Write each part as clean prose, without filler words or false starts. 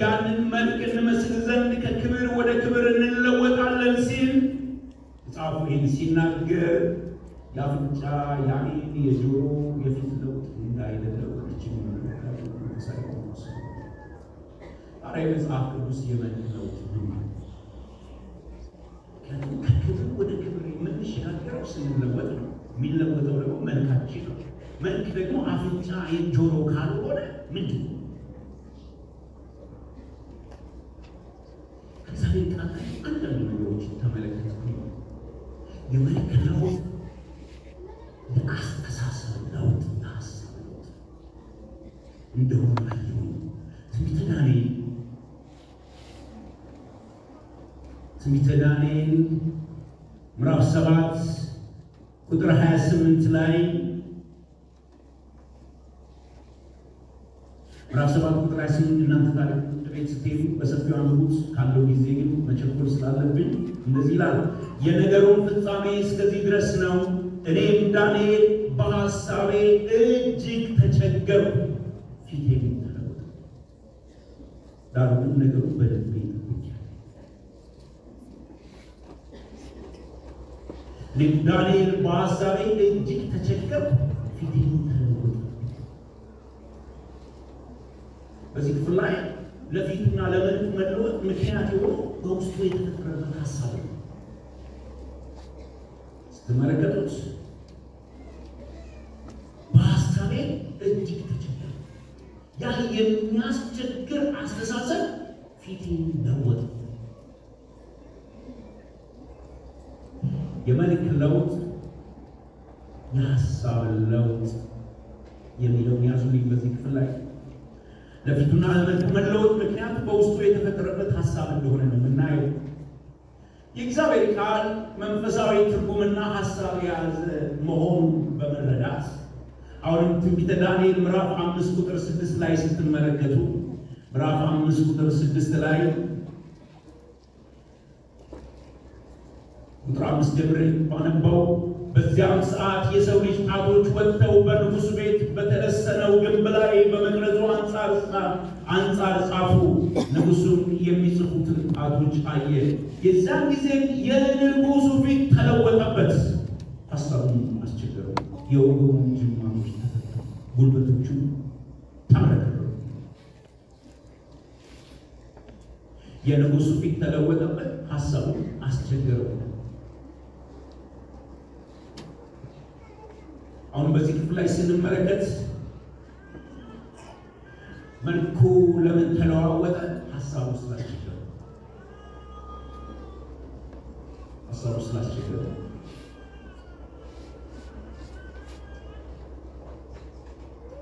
ያንን መልክ እንመስል ዘንድ ከክብር ወደ ክብር እንለወጣለን ሲል መጽሐፉ ይህን ሲናገር የአፍንጫ፣ የዓይን፣ የጆሮ፣ የፊት ለውጥ እንዳይደለ ወደችን ሳይቆስ አረ መጽሐፍ ቅዱስ የመልክ ለውጥ ከክብር ወደ ክብር የምንሸጋገረው ስንለወጥ ነው። የሚለወጠው ደግሞ መልካችን ነው። መልክ ደግሞ አፍንጫ፣ ዓይን፣ ጆሮ ካልሆነ ምንድን ነው? ከዛሬ ቃል አንዳንድ ነገሮችን ተመለከቱ። የመልክ ለውጥ የአስተሳሰብ ለውጥ፣ የሀሳብ ለውጥ እንደሆነ አየሁ። ትንቢተ ዳንኤል ምዕራፍ 7 ቁጥር 28 ላይ ምዕራፍ 7 ቁጥር 28 እናንተ ታሪክ ቤት ስትሄዱ በሰፊው አንብቡት። ካለው ጊዜ ግን መቸኮል ስላለብኝ እንደዚህ ይላል። የነገሩን ፍጻሜ እስከዚህ ድረስ ነው። እኔም ዳንኤል በሐሳቤ እጅግ ተቸገርኩ፣ ፊቴም ተለወጠ። ዳሩ ግን ነገሩ በልቤ ዳንኤል በሐሳቤ እጅግ ተቸገርኩ፣ ፊቴም ተለወጠ። በዚህ ክፍል ላይ ለፊቱና ለመልኩ መለወጥ ምክንያት የሆነው በውስጡ የተፈጠረበት ሀሳብ ነው። ስትመለከቱት በሀሳቤ እጅግ ተቸገርኩ፣ ያ የሚያስቸግር አስተሳሰብ ፊቴን ለወጠ። የመልክ ለውጥ፣ የሀሳብ ለውጥ የሚለውን ያዙልኝ። በዚህ ክፍል ላይ ለፊቱና ለመልኩ መለወጥ ምክንያቱ በውስጡ የተፈጠረበት ሀሳብ እንደሆነ ነው የምናየው። የእግዚአብሔር ቃል መንፈሳዊ ትርጉምና ሀሳብ የያዘ መሆኑን በመረዳት አሁንም ትንቢተ ዳንኤል ምዕራፍ 5 ቁጥር 6 ላይ ስትመለከቱ ምዕራፍ 5 ቁጥር 6 ላይ ቁጥር 5 ጀምሬ ባነባው በዚያም ሰዓት የሰው ልጅ ጣቶች ወጥተው በንጉሥ ቤት በተለሰነው ግንብ ላይ በመቅረዙ አንጻር ጻፉ። ንጉሡም የሚጽፉትን ጣቶች አየ። የዚያን ጊዜም የንጉሡ ፊት ተለወጠበት፣ ሐሳቡን አስቸገረው። የወገቡን ጅማቶች ተፈቱ፣ ጉልበቶቹ ተመረከሩ። የንጉሡ ፊት ተለወጠበት፣ ሐሳቡን አስቸገረው። አሁን በዚህ ክፍል ላይ ስንመለከት መልኩ ለምን ተለዋወጠ? ሀሳቡ ስላስቸገረ።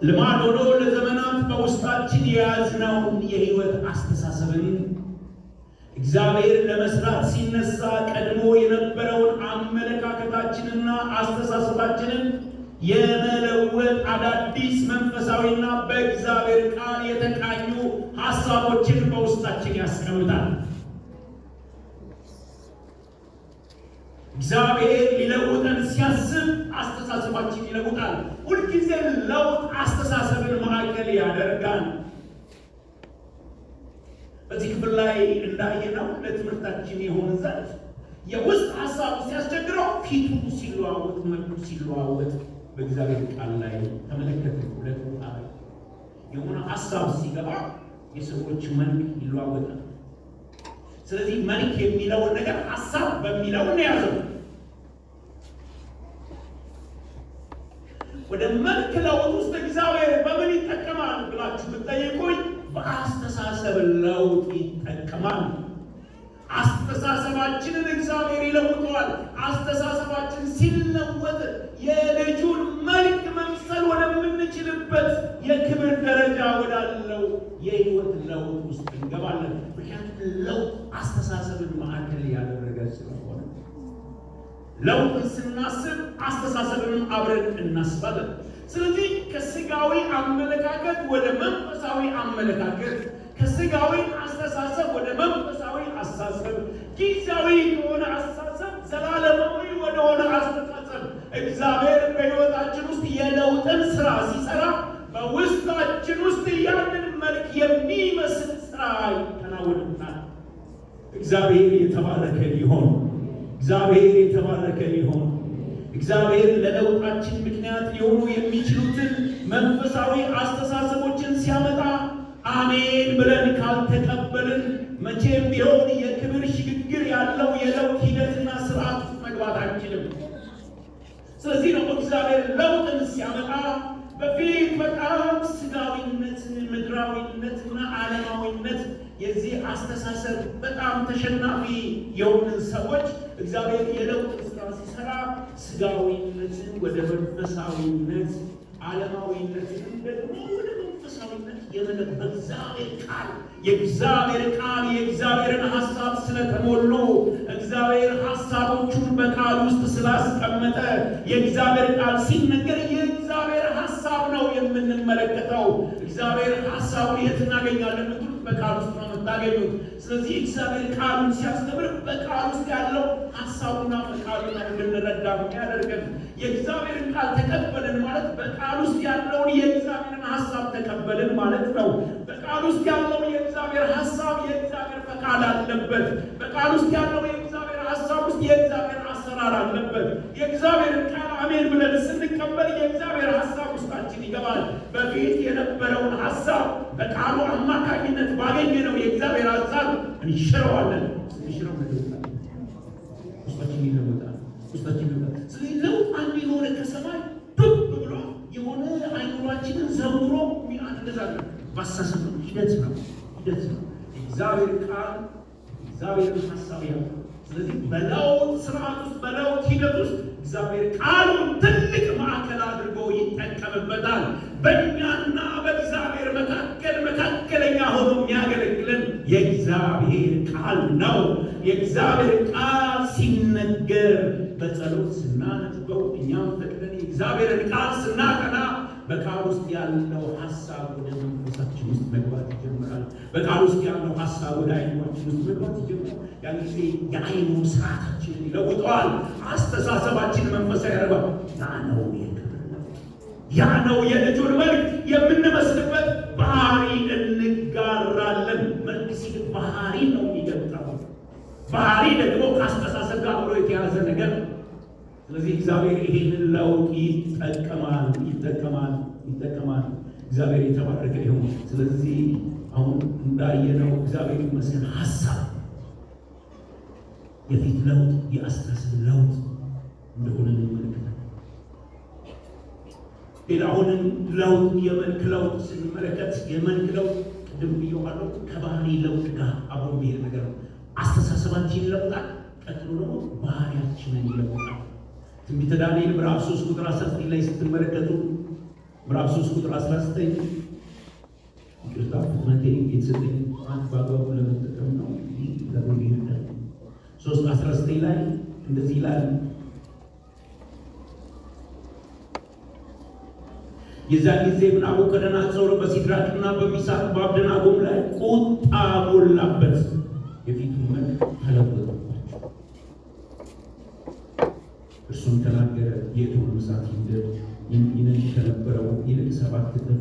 ልማድ ሆኖ ለዘመናት በውስጣችን የያዝነውን የህይወት አስተሳሰብን እግዚአብሔር ለመስራት ሲነሳ ቀድሞ የነበረውን አመለካከታችንና አስተሳሰባችንን የመለወጥ አዳዲስ መንፈሳዊና በእግዚአብሔር ቃል የተቃኙ ሐሳቦችን በውስጣችን ያስቀምጣል። እግዚአብሔር ሊለውጠን ሲያስብ አስተሳሰባችን ይለውጣል። ሁልጊዜ ለውጥ አስተሳሰብን ማዕከል ያደርጋል። በዚህ ክፍል ላይ እንዳየነው ለትምህርታችን የሆነ ዘንድ የውስጥ ሐሳቡ ሲያስቸግረው ፊቱ ሲለዋወጥ፣ መልኩ ሲለዋወጥ በእግዚአብሔር ቃል ላይ ተመለከተ። ሁለት ቦታ ላይ የሆነ ሐሳብ ሲገባ የሰዎች መልክ ይለዋወጣል። ስለዚህ መልክ የሚለውን ነገር ሐሳብ በሚለው እንያዘው። ወደ መልክ ለውጥ ውስጥ እግዚአብሔር በምን ይጠቀማል ብላችሁ ብትጠይቁኝ በአስተሳሰብ ለውጥ ይጠቀማል። አስተሳሰባችንን እግዚአብሔር ይለውጠዋል። አስተሳሰባችን ሲለወጥ የልጁን መልክ መምሰል ወደምንችልበት የክብር ደረጃ ወዳለው የህይወት ለውጥ ውስጥ እንገባለን። ምክንያቱም ለውጥ አስተሳሰብን ማዕከል ያደረገ ስለሆነ ለውጥን ስናስብ አስተሳሰብንም አብረን እናስባለን። ስለዚህ ከስጋዊ አመለካከት ወደ መንፈሳዊ አመለካከት፣ ከስጋዊ አስተሳሰብ ወደ መንፈሳዊ አስተሳሰብ፣ ጊዜያዊ ከሆነ አስተሳሰብ ዘላለማዊ ወደሆነ አስተሳሰብ እግዚአብሔር በሕይወታችን ውስጥ የለውጥን ስራ ሲሰራ በውስጣችን ውስጥ ያንን መልክ የሚመስል ስራ ይከናወንብናል። እግዚአብሔር የተባረከ ይሁን። እግዚአብሔር የተባረከ ይሁን። እግዚአብሔር ለለውጣችን ምክንያት ሊሆኑ የሚችሉትን መንፈሳዊ አስተሳሰቦችን ሲያመጣ አሜን ብለን ካልተቀበልን መቼም ቢሆን የክብር ሽግግር ያለው የለውጥ ሂደትና ስርዓት መግባት አንችልም። ስለዚህ ነው እግዚአብሔር ለውጥን ሲያመጣ በፊት በጣም ስጋዊነት፣ ምድራዊነትና ዓለማዊነት የዚህ አስተሳሰብ በጣም ተሸናፊ የሆንን ሰዎች እግዚአብሔር የለውጥ ስራ ሲሰራ ስጋዊነትን ወደ መንፈሳዊነት፣ ዓለማዊነትን ደግሞ ወደ መንፈሳዊነት የመለወጥ የእግዚአብሔር ቃል የእግዚአብሔርን ሐሳብ ስለተሞሉ እግዚአብሔር ሐሳቦቹን በቃል ውስጥ ስላስቀመጠ የእግዚአብሔር ቃል ሲነገር የእግዚአብሔር ሐሳብ ነው የምንመለከተው። እግዚአብሔር ሐሳቡን የት እናገኛለን? በቃል ውስጥ ነው የምታገኙት። ስለዚህ እግዚአብሔር ቃሉን ሲያስተምር በቃል ውስጥ ያለው ሐሳቡና ቃሉን እንድንረዳ የሚያደርገን የእግዚአብሔርን ቃል ተቀበልን ማለት በቃል ውስጥ ያለውን የእግዚአብሔርን ሐሳብ ተቀበልን ማለት ነው። በቃል ውስጥ ያለው የእግዚአብሔር ሐሳብ የእግዚአብሔር ፈቃድ አለበት። በቃል ውስጥ ያለው የእግዚአብሔር ሐሳብ ውስጥ የእግዚአብሔር አሰራር አለበት። የእግዚአብሔርን ቃል አሜን ብለን ስንቀበል የእግዚአብሔር ሐሳብ ውስጣችን ይገባል። በፊት የነበረውን ሐሳብ በቃሉ አማካኝነት ባገኘነው የእግዚአብሔር ሐሳብ እንሽረዋለን። እንሽረው ይለወጣል። ውስጣችን ይለወጣል። ስለዚህ ለውጥ አንድ የሆነ ከሰማይ ብብ ብሎ የሆነ አይምሯችንን ዘውሮ ሚያደርጋል። ባሳሰብ ሂደት ነው። እግዚአብሔር ቃል እግዚአብሔርን ሐሳብ ያለው። ስለዚህ በለውጥ ስርዓት ውስጥ በለውጥ ሂደት ውስጥ እግዚአብሔር ቃሉን ትልቅ ማዕከል አድርጎ ይጠቀምበታል። በእኛና በእግዚአብሔር መካከለኛ ሆኖ የሚያገለግለን የእግዚአብሔር ቃል ነው። የእግዚአብሔር ቃል ሲነገር በጸሎት ስናነጥበው እኛም ፈቅደን የእግዚአብሔርን ቃል ስናቀና በቃል ውስጥ ያለው ሐሳብ ወደ መንፈሳችን ውስጥ መግባት ይጀምራል። በቃል ውስጥ ያለው ሐሳብ ወደ አይኖቻችን ውስጥ መግባት ይጀምራል። ያን ጊዜ የአይኑ ስርዓታችንን ይለውጠዋል። አስተሳሰባችን መንፈሳዊ ያደርጋል። ያ ነው የልጁን መልክ የምንመስልበት ባህሪ እንጋራለን። መልክ ሲል ባህሪ ነው የሚገልጠው። ባህሪ ደግሞ ከአስተሳሰብ ጋር አብሮ የተያዘ ነገር። ስለዚህ እግዚአብሔር ይሄንን ለውጥ ይጠቀማል። እግዚአብሔር የተባረከ ይሁን። ስለዚህ አሁን እንዳየነው እግዚአብሔር ይመስገን ሐሳብ የፊት ለውጥ የአስተሳሰብ ለውጥ እንደሆነ እንመለከታለን። ሌላውንም ለውጥ የመልክ ለውጥ ስንመለከት የመልክ ለውጥ ቅድም ብየዋለሁ ከባህሪ ለውጥ ጋር አብሮ የሚሄድ ነገር ነው። አስተሳሰባችን ይለውጣል። ቀጥሎ ደግሞ ባህሪያችንን ይለውጣል። ትንቢተ ዳንኤል ምዕራፍ 3 ቁጥር 19 ላይ ስትመለከቱ ምዕራፍ 3 ቁጥር 19 ይቅርታ ፍጥነቴ የተሰጠኝ በአግባቡ ለመጠቀም ነው። 3:19 ላይ እንደዚህ ይላል፣ የዛን ጊዜ ናቡከደነፆር በሲድራቅና በሚሳቅ በአብደናጎም ላይ ቁጣ ሞላበት፣ የፊቱን መልክ ተለወጠባቸው። እርሱም ተናገረ፣ የእቶን እሳት ይነድ ከነበረው ይልቅ 7 እጥፍ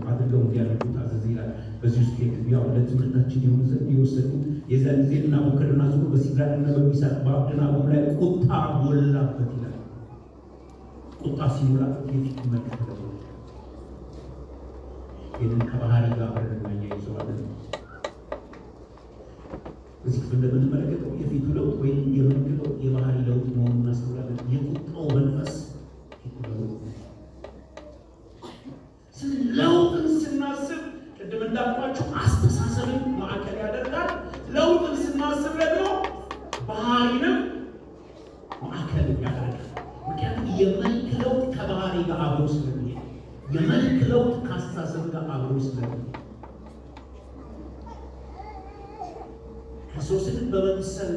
አድርገው እንዲያደርጉት አዘዘ ይላል። በዚህ ውስጥ ያው ለትምህርታችን የሆነ ዘንድ የወሰዱ የዛን ጊዜ ናቡከደነፆር በሲድራቅና በሚሳቅ በአብደናጎም ላይ ቁጣ ሞላበት ይላል። ቁጣ ሲሞላበት የፊቱ መልክ ተለወጠ። ይህንን ከባህሪ ጋር እናያይዘዋለን። በዚህ ክፍል እንደምንመለከተው የፊቱ ለውጥ ወይም የመልክ ለውጥ የባህሪ ለውጥ መሆኑን እናስተውላለን። የቁጣው መንፈስ ፊቱ ለውጥ ለውጥን ስናስብ ቅድም እንዳልኳቸው አስተሳሰብን ማዕከል ያደርጋል። ለውጥን ስናስብ ደግሞ ባህሪንም ማዕከል ያደርጋል። ምክንያቱም የመልክ ለውጥ ከባህሪ ጋር አብሮ ስለሚሄድ፣ የመልክ ለውጥ ከአስተሳሰብ ጋር አብሮ ስለሚሄድ ክርስቶስን በመምሰል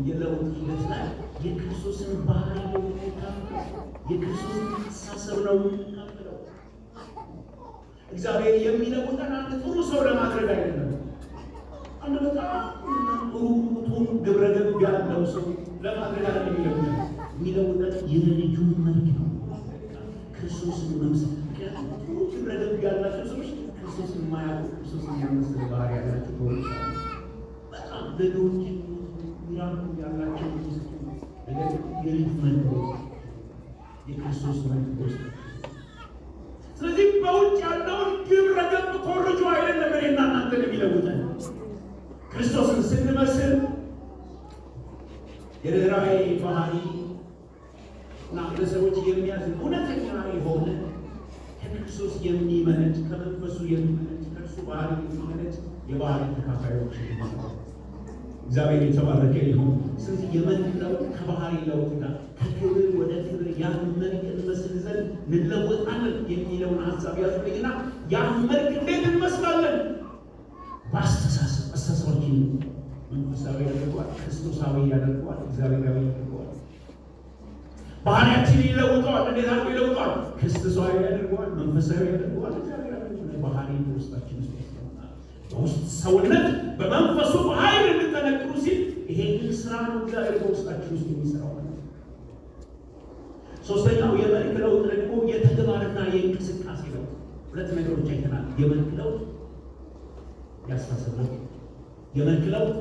የለውጥ ሂደት ላይ የክርስቶስን ባህሪ ነው የምንካፈለው፣ የክርስቶስን አስተሳሰብ ነው የምንካፈለው። እግዚአብሔር የሚለውጠን አንድ ጥሩ ሰው ለማድረግ አይደለም። አንድ በጣም ሩቱን ግብረገብ ያለው ሰው ለማድረግ አይደለም የሚለውጠን የልጁን መልክ ነው፣ ክርስቶስን መምሰል። ምክንያቱም ጥሩ ግብረገብ ያላቸው ሰዎች ክርስቶስ የማያውቁ ክርስቶስ የሚመስል ባህሪ ያላቸው ሰዎች በጣም ነገሮች ሚራክል ያላቸው ነገር የልጅ መንፈስ የክርስቶስ መንፈስ። ስለዚህ በውጭ ያለውን ግብረ ገብ ኮርጆ አይደለም እኔና እናንተን የሚለውጠን። ክርስቶስን ስንመስል የርኅራኄ ባህሪ እና ለሰዎች የሚያዝን እውነተኛ የሆነ ከክርስቶስ የሚመነጭ ከመንፈሱ የሚመነጭ ከእርሱ ባህሪ የሚመነጭ የባህሪ ተካፋዮች እግዚአብሔር የተባረከ ይሁን። ስለዚህ የመልክ ለውጥ ከባህሪ ለውጥ ጋር ከክብር ወደ ክብር ያን መልክ እንመስል ዘንድ እንለወጣለን የሚለውን ሀሳብ ያዙልኝና ያን መልክ እንዴት እንመስላለን? በአስተሳሰብ አስተሳሰባችን መንፈሳዊ ያደርገዋል፣ ክርስቶሳዊ ያደርገዋል፣ እግዚአብሔራዊ ያደርገዋል። ባህሪያችን ይለውጠዋል። እንዴት አድርጎ ይለውጠዋል? ክርስቶሳዊ ያደርገዋል፣ መንፈሳዊ ያደርገዋል፣ እግዚአብሔራዊ ባህሪ በውስጣችን ውስጥ ያስቀምጣል። በውስጥ ሰውነት በመንፈሱ በኃይል እንድጠነክሩ ሲል ይሄንን ስራ ነው እግዚአብሔር በውስጣችን ውስጥ የሚሰራው። ሶስተኛው የመልክ ለውጥ ደግሞ የተግባርና የእንቅስቃሴ ለውጥ። ሁለት ነገሮች አይተናል። የመልክ ለውጥ ያስተሳሰብ ለውጥ፣ የመልክ ለውጥ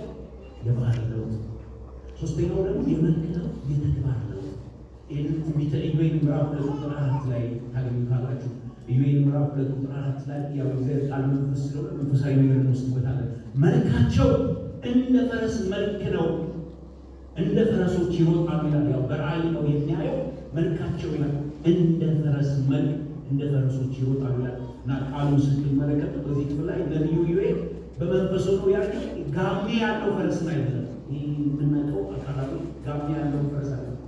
የባህሪ ለውጥ። ሶስተኛው ደግሞ የመልክ ለውጥ የተግባር ለውጥ። ይህንን ትንቢተ ኢዩኤል ምዕራፍ 2 ላይ ታገኙታላችሁ። ኢዩኤል ምዕራፍ 2 ላይ ያው እግዚአብሔር ቃል መንፈስ ስለሆነ መንፈሳዊ ነገር እንወስድበታለን። መልካቸው እንደ ፈረስ መልክ ነው፣ እንደ ፈረሶች ይሮጣሉ ይላል። ያው በራእይ ነው የሚያየው። መልካቸው ይላል እንደ ፈረስ መልክ እንደ ፈረሶች ይሮጣሉ ይላል እና ቃሉን ስትመለከቱ በዚህ ክፍል ላይ ነቢዩ ኢዩኤል በመንፈሱ ነው ያለው። ጋሚ ያለው ፈረስ አይደለም። ይህ የምናውቀው አካላዊ ጋሚ ያለው ፈረስ አይደለም።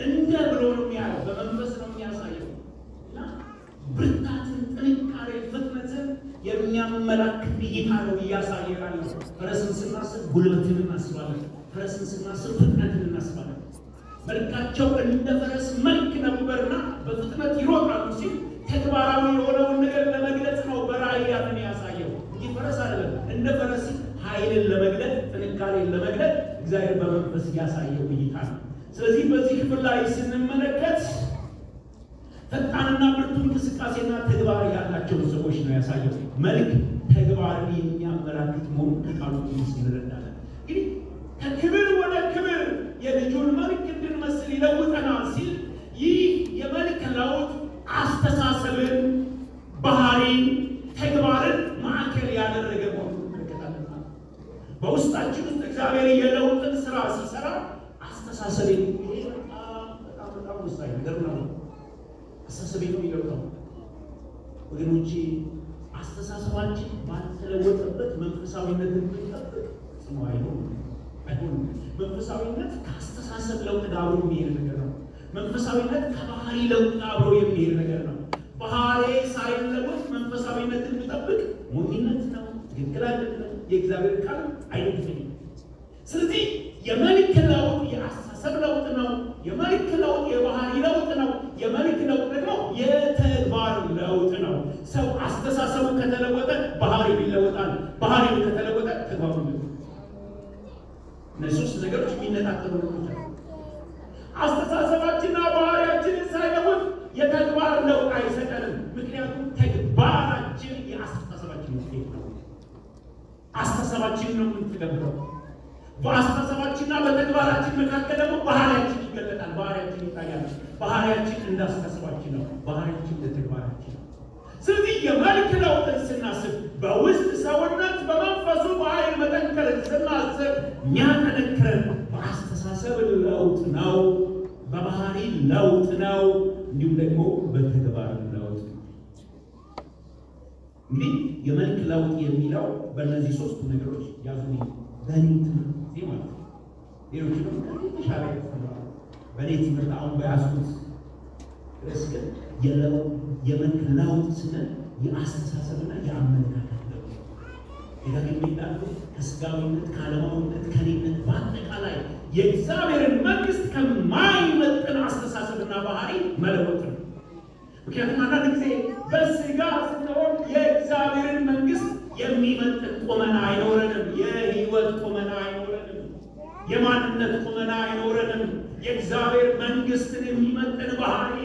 እንደ ብሎ ነው የሚያለው፣ በመንፈስ ነው የሚያሳየው እና ብርታትን፣ ጥንካሬ፣ ፍጥነትን የሚያመላክት እይታ ነው እያሳየ ያለው። ፈረስን ስናስብ ጉልበትን እናስባለን። ፈረስን ስናስብ ፍጥነትን እናስባለን። መልካቸው እንደ ፈረስ መልክ ነበርና በፍጥነት ይሮጣሉ ሲል ተግባራዊ የሆነውን ነገር ለመግለጽ ነው በራእይ ያንን ያሳየው እንጂ ፈረስ አይደለም። እንደ ፈረስ ኃይልን ለመግለጥ ጥንካሬን ለመግለጥ እግዚአብሔር በመንፈስ ያሳየው እይታ ነው። ስለዚህ በዚህ ክፍል ላይ ስንመለከት ፈጣንና ብርቱ እንቅስቃሴና ተግባር ያላቸው ሰዎች ነው ያሳየው። መልክ ተግባርን የሚያመላክት መሆኑን ከቃሉ እንረዳለን። እንግዲህ ከክብር ወደ ክብር የልጁን መልክ እንድንመስል ይለውጠናል ሲል ይህ የመልክ ለውጥ አስተሳሰብን፣ ባህሪን፣ ተግባርን ማዕከል ያደረገ መሆኑን እንመለከታለን። በውስጣችን ውስጥ እግዚአብሔር የለውጥን ስራ ሲሰራ አስተሳሰብ በጣም ወሳኝ ነገር ነው። አስተሳሰብ ነው የሚለውጠው ወገኖቼ። አስተሳሰባችን ባልተለወጠበት መንፈሳዊነትን ብንጠብቅ ጽኑ አይሆንም። መንፈሳዊነት ከአስተሳሰብ ለውጥ ጋር አብሮ የሚሄድ ነገር ነው። መንፈሳዊነት ከባህሪ ለውጥ ጋር አብሮ የሚሄድ ነገር ነው። ባህሪ ሳይለወጥ መንፈሳዊነትን ብጠብቅ ሞኝነት ነው፣ ትክክል አይደለም፣ የእግዚአብሔር ቃል አይደለም። ስለዚህ የመልክ ለውጥ የአስተሳሰብ ለውጥ ነው። የመልክ ለውጥ የባህሪ ለውጥ ነው። የመልክ ለውጥ ደግሞ የተግባር ለውጥ ነው። ሰው አስተሳሰቡ ከተለወጠ ባህሪው ይለወጣል። ባህሪው ከተለወጠ ተግባሩ ይለወጣል። እነዚህ ሶስት ነገሮች የሚነጣጠሉ ናቸው። አስተሳሰባችንና ባህሪያችንን ሳይለውጥ የተግባር ለውጥ አይሰጠንም። ምክንያቱም ተግባራችን የአስተሳሰባችን ውጤት ነው። አስተሳሰባችን ነው የምንተገብረው። በአስተሳሰባችንና በተግባራችን መካከል ደግሞ ባህሪያችን ይገለጣል። ባህሪያችን ይታያል። ባህሪያችን እንዳስተሳሰባችን ነው። ባህሪያችን ለተግባራችን ነው። ስለዚህ የመልክ ለውጥን ስናስብ በውስጥ ሰውነት በመንፈሱ በኃይል መጠንከርን ስናስብ የሚያጠነክረን በአስተሳሰብ ለውጥ ነው፣ በባህሪ ለውጥ ነው፣ እንዲሁም ደግሞ በተግባር ለውጥ ነው። እንግዲህ የመልክ ለውጥ የሚለው በእነዚህ ሶስቱ ነገሮች ያዙ። በእኔ ትምህርት ጊዜ ማለት ነው። ሌሎች ደግሞ የተሻለ ያስተምራሉ። በእኔ ትምህርት አሁን በያዝኩት ርዕስ ግን የመልክ ለውጥ ስንል የአስተሳሰብና የአመለካከት ለውጥ ይላሉ። ከስጋዊነት፣ ከዓለማዊነት፣ ከኔነት በአጠቃላይ የእግዚአብሔርን መንግስት ከማይመጥን አስተሳሰብና ባህሪ መለወጥ ነው። ምክንያቱም አንዳንድ ጊዜ በስጋ ስንሆን የእግዚአብሔርን መንግስት የሚመጥን ቁመና አይኖረንም። የህይወት ቁመና አይኖረንም። የማንነት ቁመና አይኖረንም። የእግዚአብሔር መንግስትን የሚመጥን ባህሪ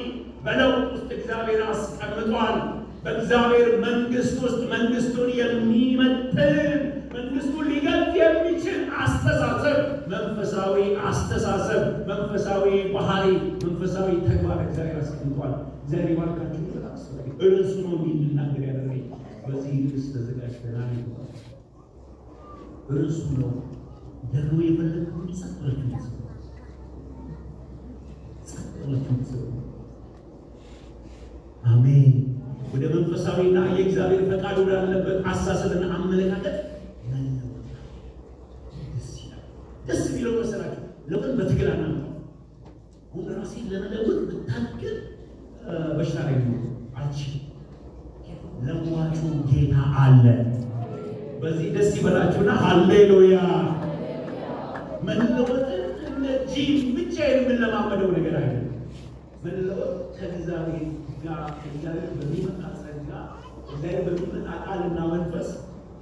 በለውጥ ውስጥ እግዚአብሔር አስቀምጧል። በእግዚአብሔር መንግስት ውስጥ መንግስቱን የሚመጥን መንግስቱን ሊገልጥ የሚችል አስተሳሰብ፣ መንፈሳዊ አስተሳሰብ፣ መንፈሳዊ ባህሪ፣ መንፈሳዊ ተግባር እግዚአብሔር አስቀምጧል። እግዚአብሔር ይባርካችሁ። እርሱ ነው እንዲናገር ያደረገኝ። በዚህ ርዕስ ተዘጋጅተናል። እርሱ ነው ደግሞ የፈለግኩት ጸጥላችሁ አሜን። ወደ መንፈሳዊና የእግዚአብሔር ፈቃድ ወዳለበት አሳሰብና አመለካከት ደስ የሚለው መሰላችሁ። ለምን በትግል አናምጣው? ሁሉ ራሴን ለመለወጥ ብታገል በሽታ ላይ ነው አልችልም። ለሟቹ ጌታ አለ። በዚህ ደስ ይበላችሁና ሃሌሉያ። መለወጥን እንደ ጂም ብቻ የምንለማመደው ነገር አይደለም። መለወጥ ከእግዚአብሔር ጋር እግዚአብሔር በሚመጣ ጸጋ፣ እግዚአብሔር በሚመጣ ቃልና መንፈስ፣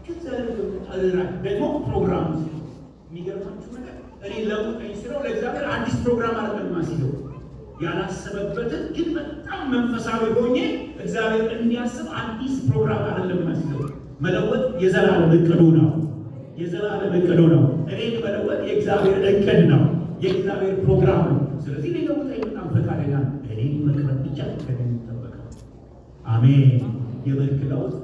ከእግዚአብሔር በሚመጣ ራዕይ ደግሞ ፕሮግራም ነው። የሚገርማችሁ ነገር እኔ ለውጠኝ ስለው ለእግዚአብሔር አዲስ ፕሮግራም አይደለም ማስይዘው፣ ያላሰበበትን ግን በጣም መንፈሳዊ ሆኜ እግዚአብሔር እንዲያስብ አዲስ ፕሮግራም አይደለም ማስይዘው። መለወጥ የዘላለም እቅዱ ነው። የዘላለም እቅዱ ነው። እኔን መለወጥ የእግዚአብሔር እቅድ ነው። የእግዚአብሔር ፕሮግራም ነው። ስለዚህ ሊለውጠኝ በጣም ፈቃደኛ ነው። እኔን መቅረብ ብቻ ከሚጠበቀው አሜን። የመልክ ለውጥ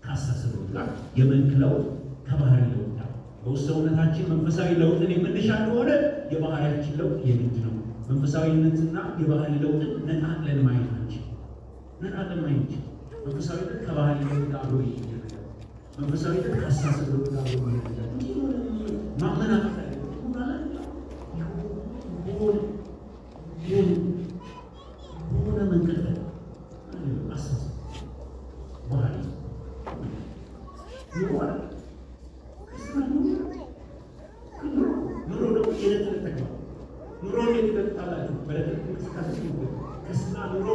ካሳሰብ ጋር፣ የመልክ ለውጥ ከባህሪ ለውጥ ጋር፣ በውስጥ ሰውነታችን መንፈሳዊ ለውጥን የምንሻ ከሆነ የባህሪያችን ለውጥ የግድ ነው። መንፈሳዊነትና የባህሪ ለውጥን ነጣጥለን ማየት አንችል። ነጣጥለን ማየት አንችል። መንፈሳዊነት ከባህሪ ለውጥ ጋር አብሮ ይሄዳል። መንፈሳዊነት ካሳሰብ ለውጥ ጋር አብሮ ይሄዳል። ማመናቀፍ ሆነ መንገድ አሳሰብ ባህሪ ኑሮ ደግሞ የዕለት ተግባር ኑሮ የተገጣላችሁ በዕለት እንቅስቃሴ ክርስትና ኑሮ።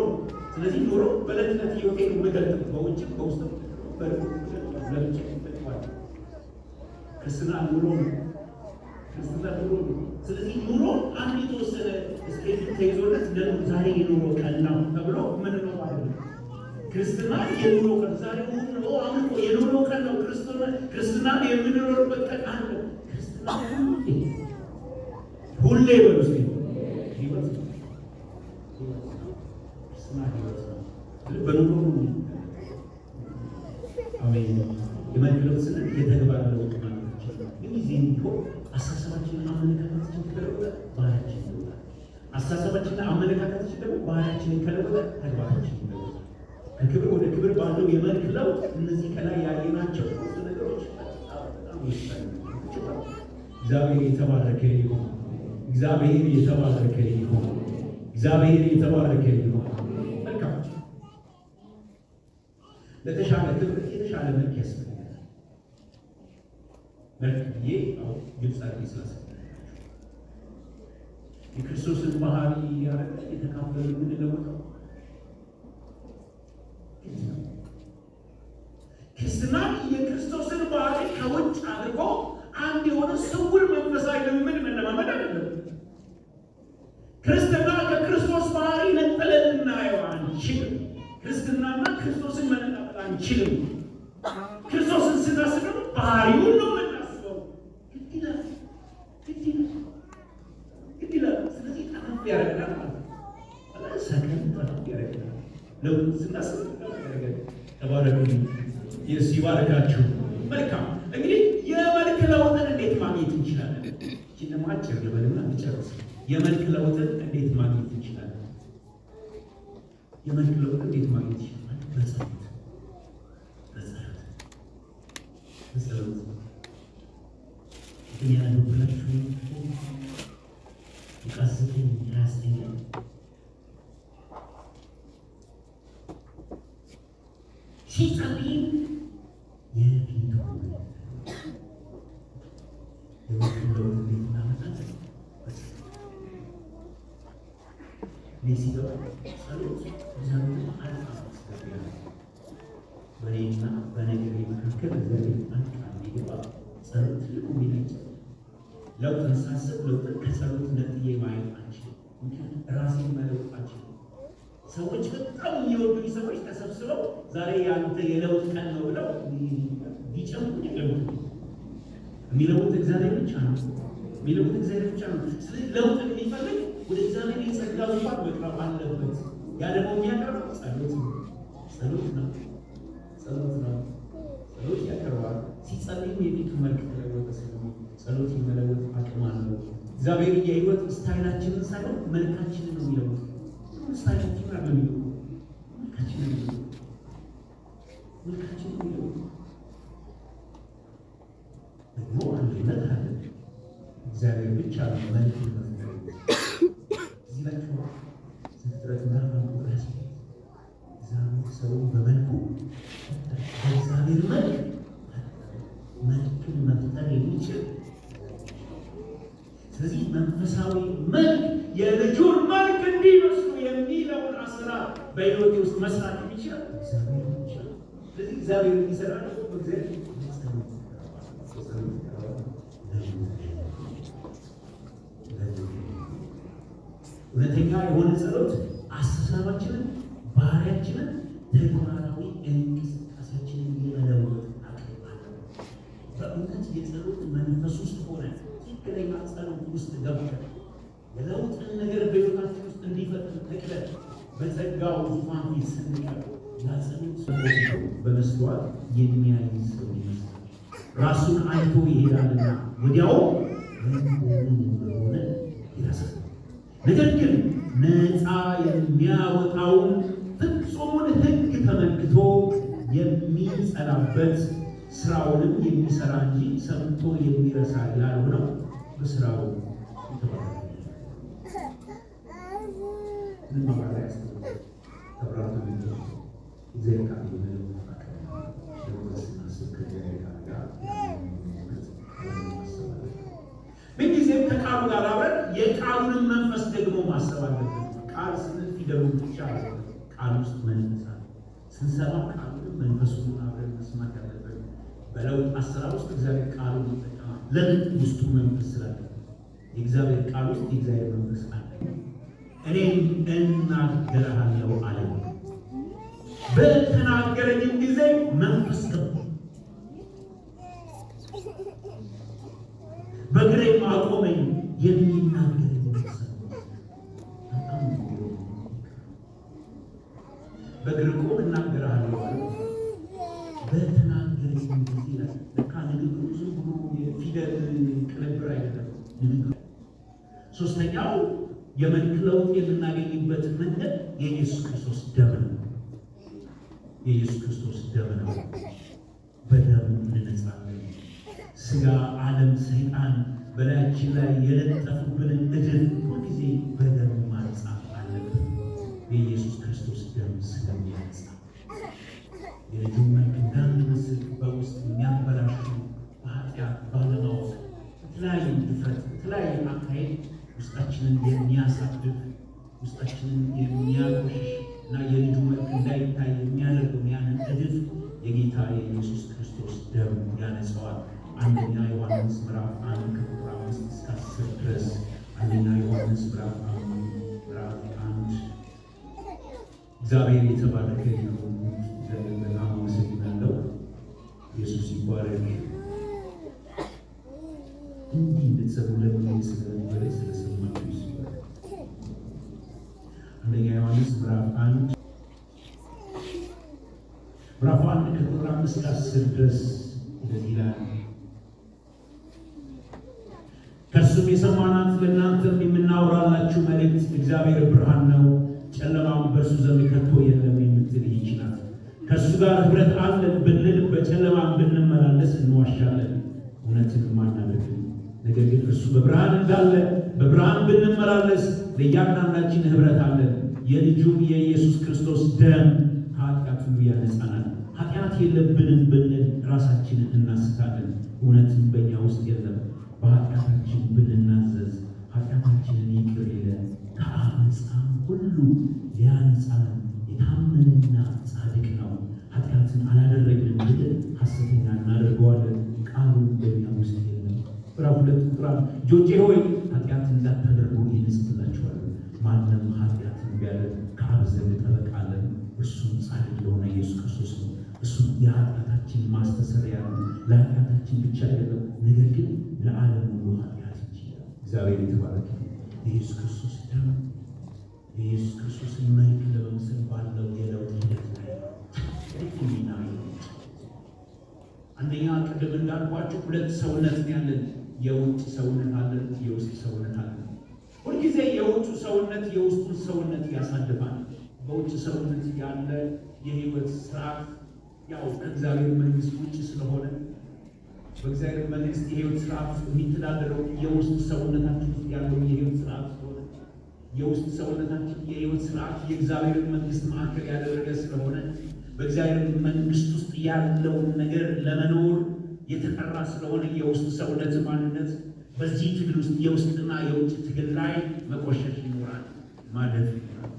ስለዚህ ኑሮ በዕለት ዕለት ህይወቴ የምገልጥ በውጭም በውስጥም ለብቻ ይጠቅማል። ክርስትና ኑሮ ነው። ክርስትና ኑሮ ነው። ስለዚህ ኑሮ አንድ የተወሰነ ስኬጁል ተይዞለት ዛሬ የኑሮ ቀን ነው ተብሎ ምን ነው ማለት ነው። ክርስትና የኑሮ ቀን ዛሬ ነው አምልኮ የኑሮ ቀን ነው። ክርስትና የምንኖርበት ቀን አለ። ክርስትና ሁሌ በውስጥ ህይወት ክርስትና ህይወት በኑሮ ነው። አሜን። የመንገድ ስንል የተግባር ለውጥ ማለት ነው። ግን ጊዜ እንዲሆን አስተሳሰባችንና አመለካከታችን ከለወጠ ባህሪያችን ይለወጣል። አስተሳሰባችንና አመለካከታችን ደግሞ ባህሪያችንን ከለወጠ ተግባራችን ይለወጣል። ከክብር ወደ ክብር ባለው የመልክ ለውጥ እነዚህ ከላይ ያየናቸው ነገሮች በጣም ወሳኝ ናቸው። እግዚአብሔር የተባረከ ይሁን። እግዚአብሔር የተባረከ ይሁን። እግዚአብሔር የተባረከ ይሁን። መልካም። ለተሻለ ክብር የተሻለ መልክ ያስፈልጋል። መልክዬ አሁን ግልጽ አድርጌ ስላስቀመጥኩላችሁ የክርስቶስን ባህሪ ያረቀ የተካፈለ የምንለወጠው ክርስትና የክርስቶስን ባህሪ ከውጭ አድርጎ አንድ የሆነ ስውር መንፈሳዊ ልምምድ መለማመድ አይደለም። ክርስትና ከክርስቶስ ባህሪ ነጥለን ልናየው አንችልም። ክርስትናና ክርስቶስን መነጣጠል አንችልም። ክርስቶስን ስናስብ ባህሪውን ነው የምናስበው። ግድ ይላል። ስለዚህ ጠረፍ ያደርጋል ማለት ነው። ሰከን ጠረፍ ያደርጋል። ለውጥ ስናስብ ያደርጋል። ተባረኩ። ኢየሱስ ይባርካችሁ። መልካም። እንግዲህ የመልክ ለውጥን እንዴት ማግኘት እንችላለን? እቺን አጭር ልበልና እንጨርስ። የመልክ ለውጥን እንዴት ማግኘት እንችላለን? የመልክ ለውጥን እንዴት ማግኘት ይችላል? በጸሎት ግን ያሉላችሁ ይቃስተኝ ያስተኛል። ሲጸልይ የፊቱ የመልክ ለውጥ እንዴት እናመጣለን? ሲገባ ጸሎት እግዚአብሔር አልፋ ያስገባል። በእኔና በነገሬ መካከል እግዚአብሔር ጣልቃ እንዲገባ ጸሎት ትልቁ ሚናጭ። ለውጥን ሳስብ ለውጥን ከጸሎት ነጥዬ ማየት አንችልም። ምክንያቱም ራሴን መለወጥ አንችልም። ሰዎች በጣም የሚወዱኝ ሰዎች ተሰብስበው ዛሬ ያንተ የለውጥ ቀን ነው ብለው ቢጨምቁ ይገቡት። የሚለውጥ እግዚአብሔር ብቻ ነው። የሚለውጥ እግዚአብሔር ብቻ ነው። ስለዚህ ለውጥ የሚፈልግ ወደ እግዚአብሔር የጸጋ ዙፋን መቅረብ አለበት። ያ ደግሞ የሚያቀርበው ጸሎት ነው። ጸሎት ነው። ጸሎት ነው። ጸሎት ያቀርባል። ሲጸልዩ የፊቱ መልክ ተለወጠ። ጸሎት የመለወጥ አቅም አለው። እግዚአብሔር የህይወት ስታይላችንን ሳይሆን መልካችንን ነው የሚለውጥ። ስታይላችን አለ የሚለውጥ መልካችንን ነው የሚለውጥ። መልካችንን ነው የሚለውጥ። ደግሞ አንድነት አለ። እግዚአብሔር ብቻ ነው መልክ መፍጠር። እዚህ ላይ ዘፍጥረት ምዕራፍ 1 እግዚአብሔር ሰውን በመልኩ በእግዚአብሔር መልክን መፍጠር የሚችል። ስለዚህ መንፈሳዊ መልክ የልጁን መልክ እንዲመስሉ የሚለውን አሰራር በሕይወቴ ውስጥ መስራት የሚችል እግዚአብሔር ብቻ። ስለዚህ እግዚአብሔር የሚሰራ ነው። እግዚአብሔር እውነተኛ የሆነ ጸሎት አስተሳሰባችንን፣ ባህሪያችንን፣ ተግባራዊ እንቅስቃሴያችንን የመለወጥ አቅም አለው። በእውነት የጸሎት መንፈስ ውስጥ ሆነ ትክክለኛ ጸሎት ውስጥ ገብተን የለውጥን ነገር በሕይወታችን ውስጥ እንዲፈጥር ተክለን በጸጋው ዙፋን ፊት ስንቀርብ ያጸሎት በመስተዋት የሚያይ ሰው ይመስላል። ራሱን አይቶ ይሄዳልና ወዲያው እንደሆነ ይረሳል። ነገር ግን ነፃ የሚያወጣውን ፍጹሙን ሕግ ተመልክቶ የሚጸናበት ስራውንም የሚሰራ እንጂ ሰምቶ የሚረሳ ያልሆነው በስራው ይተባበራል። ምን ማለት ነው? ተብራርቶ እግዚአብሔር ቃል ምንጊዜም ከቃሉ ጋር አብረን የቃሉንም መንፈስ ደግሞ ማሰብ አለብን። ቃል ስንል ፊደሉ ብቻ አይደለም። ቃል ውስጥ መንፈስ አለ። ስንሰማ ቃሉንም መንፈሱን አብረን መስማት ያለብን። በለውጥ አሰራር ውስጥ እግዚአብሔር ቃሉን ይጠቀማል። ለምን? ውስጡ መንፈስ ስላለ። የእግዚአብሔር ቃል ውስጥ የእግዚአብሔር መንፈስ አለ። እኔም እናገርሃለሁ አለ። በተናገረኝም ጊዜ መንፈስ ገባ፣ በእግሬም አቆመኝ። የሚናገረኝ በእግር ቆም እናገርሃለሁ አለ። በተናገረኝም ጊዜ ለካ ንግግሩ ዝም ብሎ የፊደል ቅንብር አይደለም። ንግግሩ ሶስተኛው የመልክ ለውጥ የምናገኝበት መንገድ የኢየሱስ ክርስቶስ ደም ነው። የኢየሱስ ክርስቶስ ደም ነው። በደሙ እንነጻለን። ስጋ፣ ዓለም፣ ሰይጣን በላያችን ላይ የለጠፉብንን እድል ሁልጊዜ በደሙ ማንጻት አለብን። የኢየሱስ ክርስቶስ ደም ስለሚያነጻ የልጁን መልክ እንዳንመስል በውስጥ የሚያበላሹ በኃጢአት ባለማወቅ የተለያዩ ድፍረት፣ የተለያዩ አካሄድ ውስጣችንን የሚያሳድፍ ውስጣችንን የሚያቆሽሽ እና የልጁ መልክ እንዳይታይ የሚያደርገው ያንን እድፍ የጌታ የኢየሱስ ክርስቶስ ደም ያነጻዋል። አንደኛ ዮሐንስ ምዕራፍ 1 ከቁጥር 5 እስከ 10 ድረስ። አንደኛ ዮሐንስ ምዕራፍ 1 እግዚአብሔር የተባረከ ይሁን። በጣም አመሰግናለሁ። ኢየሱስ ይባረክ። እንዲህ እንድትሰሙ ለምን ስለነበረ ስለሰማችሁ ይባላል። አንደኛ ዮሐንስ ምዕራፍ 1 ከቁጥር 5 እስከ 10 ድረስ እንደዚህ ይላል። ከእርሱም የሰማናት ለእናንተም የምናወራላችሁ መልእክት እግዚአብሔር ብርሃን ነው፣ ጨለማም በእርሱ ዘንድ ከቶ የለም የምትል ይህች ናት። ከእርሱ ጋር ኅብረት አለን ብንል በጨለማም ብንመላለስ እንዋሻለን፣ እውነትንም አናደርግም። ነገር ግን እርሱ በብርሃን እንዳለ በብርሃን ብንመላለስ ለእያንዳንዳችን ኅብረት አለን። የልጁም የኢየሱስ ክርስቶስ ደም ከኃጢአት ሁሉ ያነጻናል። ኃጢአት የለብንም ብንል ራሳችንን እናስታለን፣ እውነትም በእኛ ውስጥ የለም። በኃጢአታችን ብንናዘዝ ኃጢአታችንን ይቅር ይለን ከአመፃም ሁሉ ሊያነጻን የታመነና ጻድቅ ነው። ኃጢአትን አላደረግንም ብለን ሐሰተኛ እናደርገዋለን፣ ቃሉን በእኛ ውስጥ የለም። ምዕራፍ 2 ቁጥር 1 ልጆቼ ሆይ ኃጢአትን እንዳታደርጉ ይህን እጽፍላችኋለሁ። ማንም ኃጢአትን ቢያደርግ ከአብ ዘንድ ጠበቃ አለን፣ እርሱም ጻድቅ የሆነ ኢየሱስ ክርስቶስ ነው። እሱም የኃጢአታችን ማስተሰሪያ ነው። ለኃጢአታችን ብቻ አይደለም፣ ነገር ግን ለዓለም ሁሉ ኃጢአት እንጂ። እግዚአብሔር የተባረከ የኢየሱስ ክርስቶስ ደም የኢየሱስ ክርስቶስን መልክ ለመምሰል ባለው የለውጥ ሂደት ላይ ሚና አንደኛ ቅድም እንዳልኳችሁ ሁለት ሰውነት ያለን፣ የውጭ ሰውነት አለን፣ የውስጥ ሰውነት አለን። ሁልጊዜ የውጭ ሰውነት የውስጡን ሰውነት ያሳድፋል። በውጭ ሰውነት ያለ የህይወት ስርዓት ያው ከእግዚአብሔር መንግስት ውጭ ስለሆነ በእግዚአብሔር መንግስት የህይወት ስርዓት የሚተዳደረው የውስጥ ሰውነታችን ውስጥ ያለው የህይወት ስርዓት ስለሆነ የውስጥ ሰውነታችን የህይወት ስርዓት የእግዚአብሔርን መንግስት ማዕከል ያደረገ ስለሆነ በእግዚአብሔር መንግስት ውስጥ ያለውን ነገር ለመኖር የተጠራ ስለሆነ የውስጥ ሰውነት ማንነት በዚህ ትግል ውስጥ የውስጥና የውጭ ትግል ላይ መቆሸሽ ይኖራል፣ ማለፍ ይኖራል፣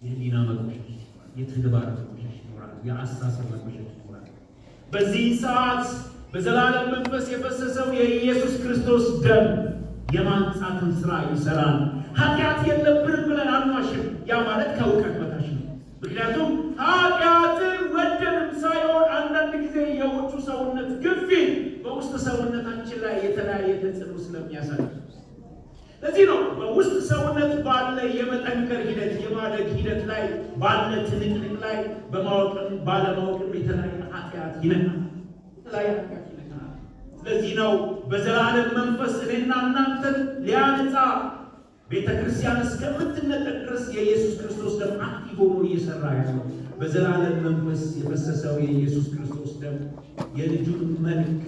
የህሊና መቆሸሽ ይኖራል፣ የተግባር መቆሸሽ ይኖራል፣ የአስተሳሰብ መቆሸሽ ይኖራል። በዚህ ሰዓት በዘላለም መንፈስ የፈሰሰው የኢየሱስ ክርስቶስ ደም የማንጻትን ስራ ይሰራል። ኃጢአት የለብንም ብለን አንዋሽም። ያ ማለት ከእውቀት በታች ነው። ምክንያቱም ኃጢአትን ወደንም ሳይሆን አንዳንድ ጊዜ የውጩ ሰውነት ግፊት በውስጥ ሰውነታችን ላይ የተለያየ ተጽዕኖ ስለሚያሳይ ለዚህ ነው በውስጥ ሰውነት ባለ የመጠንከር ሂደት የማደግ ሂደት ላይ ባለ ትንቅንቅ ላይ በማወቅም ባለማወቅም የተለያየ ኃጢአት ይነካል። ስለዚህ ነው በዘላለም መንፈስ እኔና እናንተን ሊያነጻ ቤተክርስቲያን እስከምትነጠቅ ድረስ የኢየሱስ ክርስቶስ ደም አክቲቭ ሆኖ እየሰራ ያለው። በዘላለም መንፈስ የፈሰሰው የኢየሱስ ክርስቶስ ደም የልጁን መልክ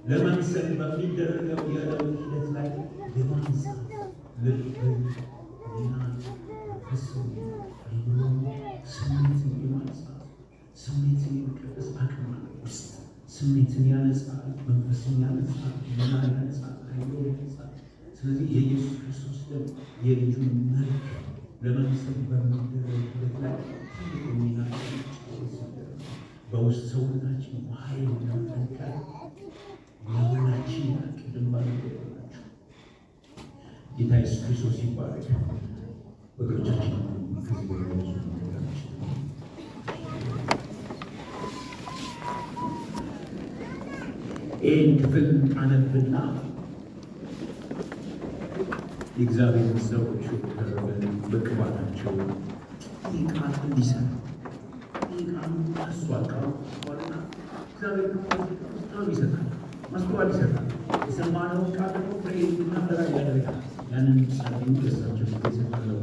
ለመምሰል በሚደረገው የለውጥ ሂደት ላይ የማንሳት ልብን እና ፍጹም አይምሮ ስሜትን የማንሳት ስሜትን የመቀደስ አቅም ውስጥ ስሜትን ያነጻል፣ መንፈስን ያነጻል፣ ልናን ያነጻል፣ አይምሮ ያነጻል። ስለዚህ የኢየሱስ ክርስቶስ ደም የልጁን መልክ ለመምሰል በሚደረግ ሂደት ላይ ትልቅ ሚና በውስጥ ሰውነታችን ኃይል ለመጠንከር ለሁላችን ቅድም ባለናቸው ጌታ ኢየሱስ ክርስቶስ ይባረክ። ወገኖቻችን ከዚህ በላይ ይህን ክፍል አነብና የእግዚአብሔር ሰዎች ተረበን በቅባታቸው ይህ ቃል እንዲሰራ ይህ ቃል አስቷል ቃልና እግዚአብሔር ነው ይሰጣል፣ ማስተዋል ይሰጣል። የሰማነውን ቃል ደግሞ ፍሬ እንድናፈራ ያደርጋል። ያንን ምሳሌ ደሳቸው ይሰጣለው።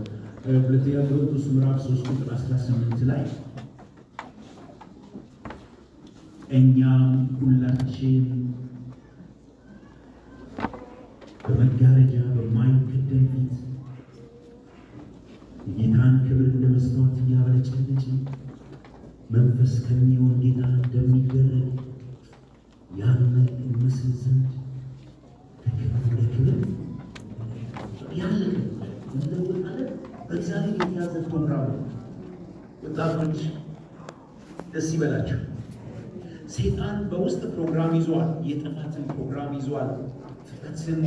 ሁለተኛ ቆሮንቶስ ምዕራፍ 3 ቁጥር 18 ላይ እኛም ሁላችን በመጋረጃ በማይከደን ፊት የጌታን ክብር እንደ መስታወት እያበለጨለጭን መንፈስ ከሚሆን ጌታ እንደሚገረድ ያን መልክ እንመስል ዘንድ ከክብር ወደ ክብር ያለን እንለወጣለን። በእግዚአብሔር የተያዘ ፕሮግራም ነው። ወጣቶች ደስ ይበላቸው። ሰይጣን በውስጥ ፕሮግራም ይዟል። የጥፋትን ፕሮግራም ይዟል። ፍጥረትን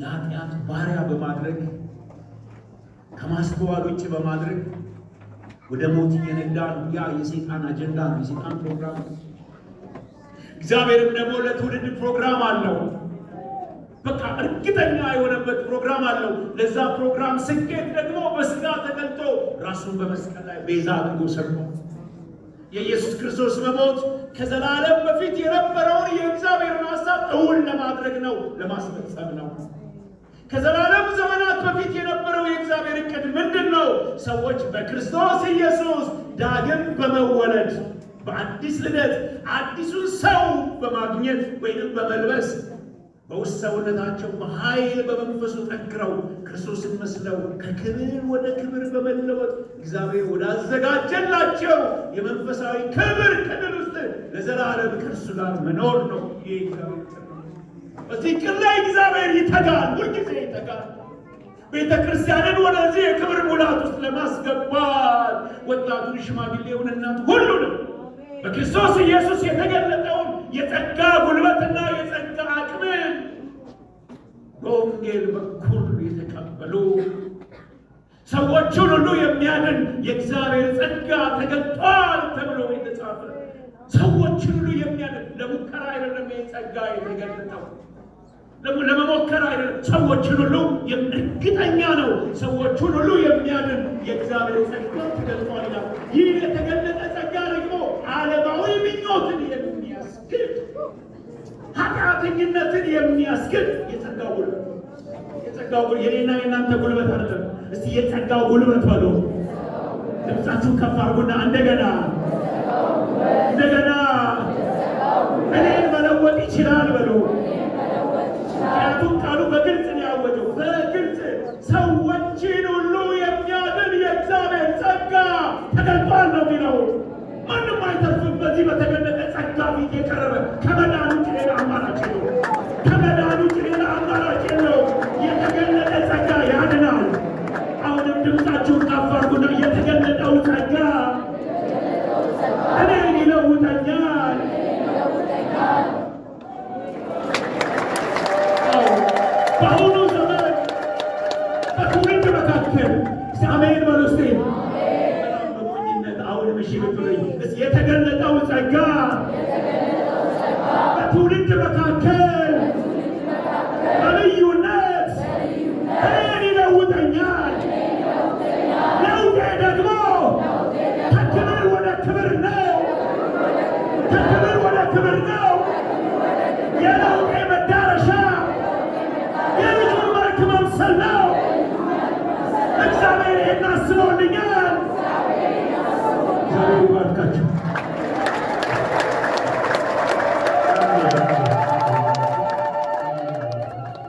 የኃጢአት ባሪያ በማድረግ ከማስተዋል ውጭ በማድረግ ወደ ሞት እየነዳ ነው። ያ የሰይጣን አጀንዳ ነው፣ የሰይጣን ፕሮግራም ነው። እግዚአብሔርም ደግሞ ለትውልድ ፕሮግራም አለው። በቃ እርግጠኛ የሆነበት ፕሮግራም አለው። ለዛ ፕሮግራም ስኬት ደግሞ በስጋ ተገልጦ ራሱን በመስቀል ላይ ቤዛ አድርጎ ሰርቷል። የኢየሱስ ክርስቶስ መሞት ከዘላለም በፊት የነበረውን የእግዚአብሔርን ሐሳብ እውን ለማድረግ ነው፣ ለማስፈጸም ነው። ከዘላለም ዘመናት በፊት የነበረው የእግዚአብሔር ዕቅድ ምንድን ነው? ሰዎች በክርስቶስ ኢየሱስ ዳግም በመወለድ በአዲስ ልደት አዲሱን ሰው በማግኘት ወይንም በመልበስ በውስጥ ሰውነታቸው በኃይል በመንፈሱ ጠንክረው ክርስቶስን መስለው ከክብር ወደ ክብር በመለወጥ እግዚአብሔር ወዳዘጋጀላቸው የመንፈሳዊ ክብር ክልል ውስጥ ለዘላለም ከእርሱ ጋር መኖር ነው። ይህ በዚህ ቅን ላይ እግዚአብሔር ይተጋል፣ ሁልጊዜ ይተጋል። ቤተ ክርስቲያንን ወደዚህ የክብር ሙላት ውስጥ ለማስገባት ወጣቱን፣ ሽማግሌውን፣ እናት ሁሉንም በክርስቶስ ኢየሱስ የተገለጠውን የጸጋ ጉልበትና የጸጋ አቅምን በወንጌል በኩል የተቀበሉ ሰዎችን ሁሉ የሚያድን የእግዚአብሔር ጸጋ ተገልጧል ተብሎ የተጻፈ ሰዎችን ሁሉ የሚያድን ለሙከራ አይደለም። የጸጋ የተገለጠው ለመሞከር አይደለም። ሰዎችን ሁሉ እርግጠኛ ነው። ሰዎችን ሁሉ የሚያድን የእግዚአብሔር ጸጋ ተገልጧል ይላል። ይህ የተገለጠ ጸጋ ደግሞ ዓለማዊ ምኞትን የሚያስክድ ኃጢአተኝነትን የሚያስክድ የጸጋው ጉልበት የኔና የእናንተ ጉልበት አይደለም። እስቲ የጸጋው ጉልበት በሉ። ድምፃችሁን ከፍ አድርጉና እንደገና እኔን መለወጥ ይችላል በሉ። ምክንያቱም ቃሉ በግልጽ ነው ያወጀው። በግልጽ ሰዎችን ሁሉ የሚያድን የእግዚአብሔር ጸጋ ተገልጧል ነው የሚለው። ማንም አይተርፍም። በዚህ በተገለጠ ጸጋ ፊት የቀረበ ከመዳን ውጭ ሌላ አማራጭ የለው። ከመዳን ውጭ ሌላ አማራጭ የለው። የተገለጠ ጸጋ ያድናል። አሁንም ድምፃችሁን ከፍ አድርጉና የተገለጠው ጸጋ እኔን ይለውጠኛል። በአሁኑ ዘመን በትውልድ መካከል አሜን በሉ እስቲ። በጣም በሞኝነት አሁንም እሺ ብትሉኝ የተገለጠው ጸጋ በትውልድ መካከል